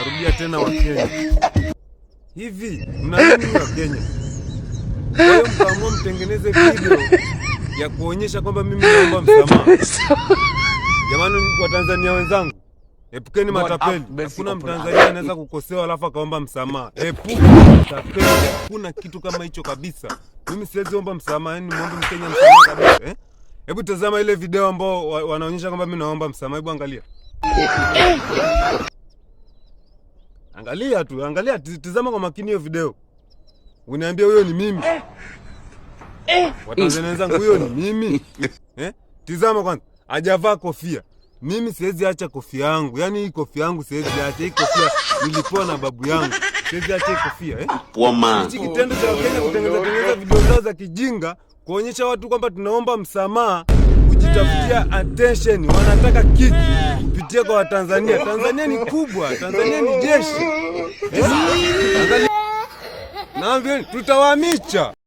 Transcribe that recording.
Narudia tena Wakenya. Hivi mna nini Wakenya? Kwa hiyo mkaamua mtengeneze video ya kuonyesha kwamba mimi naomba msamaha. Jamani Watanzania wenzangu, epukeni matapeli. Hakuna Mtanzania anaweza kukosewa alafu akaomba msamaha. Epuka matapeli. Hakuna kitu kama hicho kabisa. Mimi siwezi omba msamaha, yani muombe Mkenya msamaha kabisa, Hebu tazama ile video ambao wanaonyesha kwamba mimi naomba msamaha. Hebu angalia. Angalia, tazama kwa makini hiyo video. Uniambia huyo ni mimi. Watanzania wenzangu, huyo ni mimi. Tazama kwanza, hajavaa kofia. Mimi siwezi acha kofia yangu. Yaani hii kofia yangu siwezi acha. Hii kofia nilipewa na babu yangu. Siwezi acha hii kofia, Hichi kitendo cha Wakenya kutengeneza video zao za kijinga kuonyesha watu kwamba tunaomba msamaha, kujitafutia attention. Wanataka kitu kupitia kwa Watanzania. Tanzania ni kubwa, Tanzania ni jeshi. Naambia tutawahamisha.